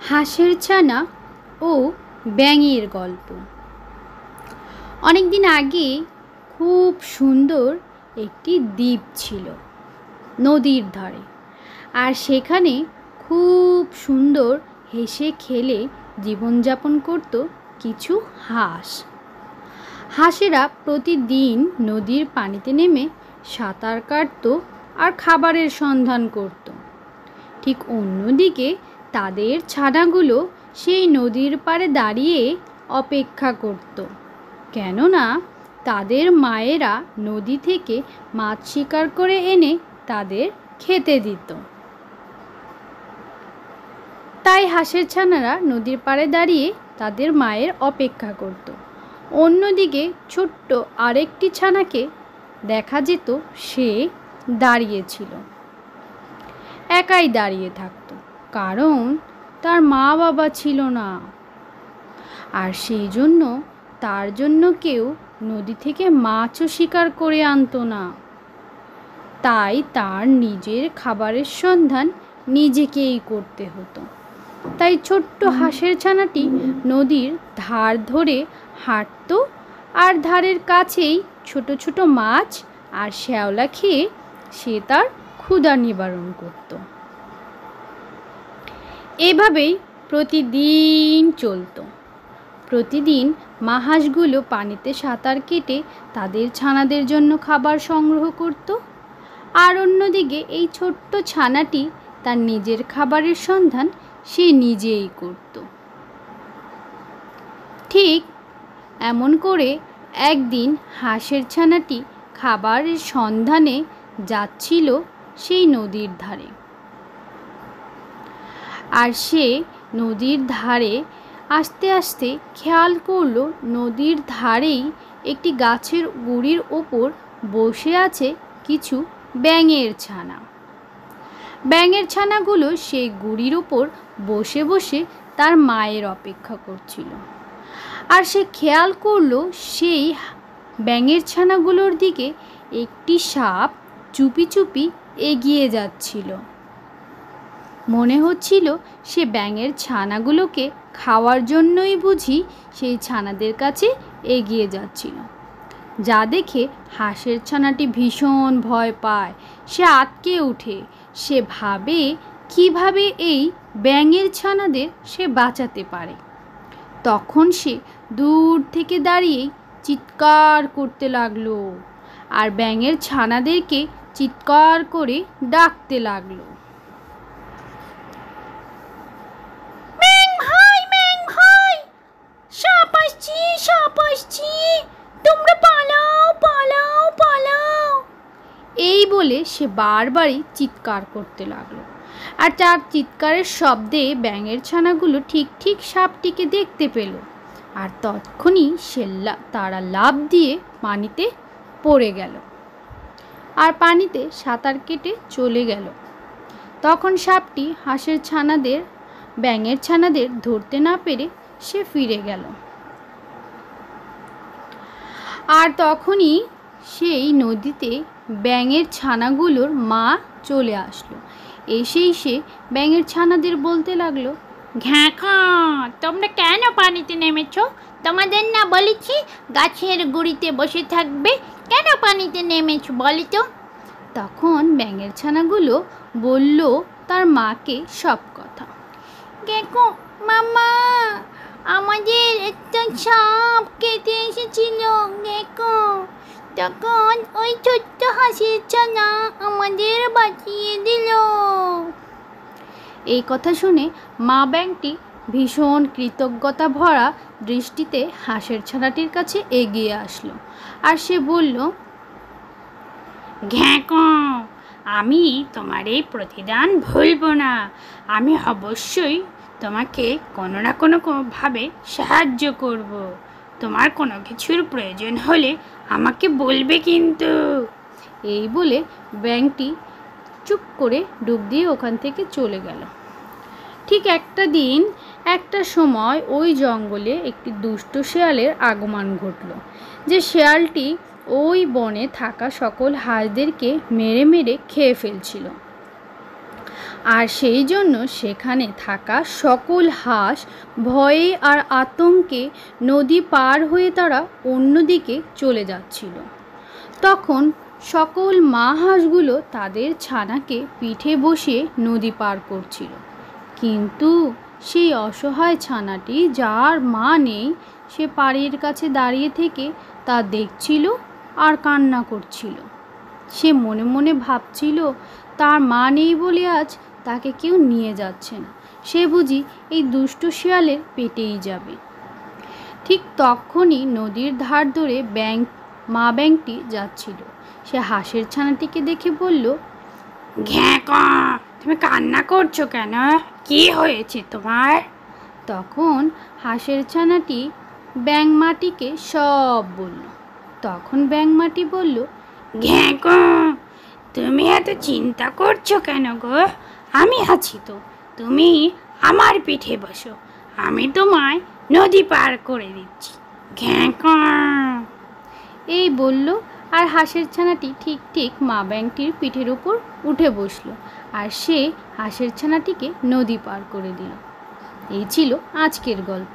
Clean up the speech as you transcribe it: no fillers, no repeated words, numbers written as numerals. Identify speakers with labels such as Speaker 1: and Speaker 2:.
Speaker 1: হাঁসের ছানা ও ব্যাঙের গল্প। অনেক দিন আগে খুব সুন্দর একটি দ্বীপ ছিল নদীর ধারে, আর সেখানে খুব সুন্দর হেসে খেলে জীবনযাপন করত কিছু হাঁস। হাঁসেরা প্রতিদিন নদীর পানিতে নেমে সাঁতার কাটত আর খাবারের সন্ধান করত। ঠিক অন্যদিকে তাদের ছানাগুলো সেই নদীর পাড়ে দাঁড়িয়ে অপেক্ষা করত, কেননা তাদের মায়েরা নদী থেকে মাছ শিকার করে এনে তাদের খেতে দিত। তাই হাঁসের ছানারা নদীর পাড়ে দাঁড়িয়ে তাদের মায়ের অপেক্ষা করত। অন্যদিকে ছোট্ট আরেকটি ছানাকে দেখা যেত, সে দাঁড়িয়েছিল, একাই দাঁড়িয়ে থাকত, কারণ তার মা বাবা ছিল না, আর সেই জন্য তার জন্য কেউ নদী থেকে মাছও শিকার করে আনতো না। তাই তার নিজের খাবারের সন্ধান নিজেকেই করতে হতো। তাই ছোট্ট হাঁসের ছানাটি নদীর ধার ধরে হাঁটত, আর ধারের কাছেই ছোট ছোট মাছ আর শ্যাওলা খেয়ে সে তার ক্ষুধা নিবারণ করত। এভাবেই প্রতিদিন চলত। প্রতিদিন মা হাঁসগুলো পানিতে সাঁতার কেটে তাদের ছানাদের জন্য খাবার সংগ্রহ করত, আর অন্যদিকে এই ছোট্ট ছানাটি তার নিজের খাবারের সন্ধান সে নিজেই করত। ঠিক এমন করে একদিন হাঁসের ছানাটি খাবারের সন্ধানে যাচ্ছিল সেই নদীর ধারে। আর সে নদীর ধারে আস্তে আস্তে খেয়াল করলো নদীর ধারেই একটি গাছের গুঁড়ির ওপর বসে আছে কিছু ব্যাঙের ছানা। ব্যাঙের ছানাগুলো সেই গুঁড়ির ওপর বসে বসে তার মায়ের অপেক্ষা করছিল। আর সে খেয়াল করলো সেই ব্যাঙের ছানাগুলোর দিকে একটি সাপ চুপি চুপি এগিয়ে যাচ্ছিল। মনে হচ্ছিল সে ব্যাঙের ছানাগুলোকে খাওয়ার জন্যই বুঝি সেই ছানাদের কাছে এগিয়ে যাচ্ছিল। যা দেখে হাঁসের ছানাটি ভীষণ ভয় পায়, সে আঁতকে ওঠে। সে ভাবে কিভাবে এই ব্যাঙের ছানাদের সে বাঁচাতে পারে। তখন সে দূর থেকে দাঁড়িয়েই চিৎকার করতে লাগলো, আর ব্যাঙের ছানাদেরকে চিৎকার করে ডাকতে লাগলো, তোমরা পালাও পালাও পালাও। এই বলে সে বারবারই চিৎকার করতে লাগলো, আর তার চিৎকারের শব্দে ব্যাঙের ছানাগুলো ঠিক ঠিক সাপটিকে দেখতে পেল, আর তৎক্ষণই তারা লাফ দিয়ে পানিতে পড়ে গেল, আর পানিতে সাঁতার কেটে চলে গেল। তখন সাপটি হাঁসের ছানাদের ব্যাঙের ছানাদের ধরতে না পেরে সে ফিরে গেল। আর তখনই সেই নদীতে ব্যাঙের ছানাগুলোর মা চলে আসলো। এসেই সে ব্যাঙের ছানাদের বলতে লাগলো, ঘ্যাঁকা, তোমরা কেন পানিতে নেমেছো? তোমাদের না বলেছি গাছের গুঁড়িতে বসে থাকবে, কেন পানিতে নেমেছো বলো তো? তখন ব্যাঙের ছানাগুলো বলল তার মাকে সব কথা। দেখো মামা, আমাদের একটা সাপ কেটে এসেছিল, দেখো। তখন ওই ছোট্ট হাঁসের ছানা আমাদের বাঁচিয়ে দিল। এই কথা শুনে মা ব্যাঙটি ভীষণ কৃতজ্ঞতা ভরা দৃষ্টিতে হাঁসের ছানাটির কাছে এগিয়ে আসলো, আর সে বলল, ঘ্যাঁকো, আমি তোমার এই প্রতিদান ভুলব না। আমি অবশ্যই তোমাকে কোনো না কোনোভাবে সাহায্য করব। তোমার কোনো কিছুর প্রয়োজন হলে আমাকে বলবে কিন্তু। এই বলে ব্যাঙটি চুপ করে ডুব দিয়ে ওখান থেকে চলে গেল। ঠিক একটা সময় ওই জঙ্গলে একটি দুষ্ট শেয়ালের আগমন ঘটল, যে শেয়ালটি ওই বনে থাকা সকল হাঁসদেরকে মেরে মেরে খেয়ে ফেলছিল। আর সেই জন্য সেখানে থাকা সকল হাঁস ভয়ে আর আতঙ্কে নদী পার হয়ে তারা অন্যদিকে চলে যাচ্ছিল। তখন সকল মা হাঁসগুলো তাদের ছানাকে পিঠে বসিয়ে নদী পার করছিল, কিন্তু সেই অসহায় ছানাটি, যার মা নেই, সে পাড়ের কাছে দাঁড়িয়ে থেকে তা দেখছিল আর কান্না করছিল। সে মনে মনে ভাবছিল, তার মা নেই বলে আজ তাকে কেউ নিয়ে যাচ্ছে না, সে বুঝি এই দুষ্ট শিয়ালের পেটেই যাবে। ঠিক তখনই নদীর ধার ধরে মা ব্যাঙটি যাচ্ছিল। সে হাঁসের ছানাটিকে দেখে বলল,
Speaker 2: ঘ্যাঁকা, তুমি কান্না করছো কেন? কি হয়েছে তোমার?
Speaker 1: তখন হাঁসের ছানাটি ব্যাঙমাটিকে সব বলল। তখন ব্যাঙমাটি বলল,
Speaker 2: ঘ্যাঁকা, তুমি এত চিন্তা করছো কেন গো? আমি আছি তো, তুমি আমার পিঠে বসো, আমি তোমায় নদী পার করে দিচ্ছি। ঘ্যাঁকা।
Speaker 1: এই বলল, আর হাঁসের ছানাটি ঠিক ঠিক মা ব্যাঙটির পিঠের উপর উঠে বসলো, আর সে হাঁসের ছানাটিকে নদী পার করে দিল। এই ছিল আজকের গল্প।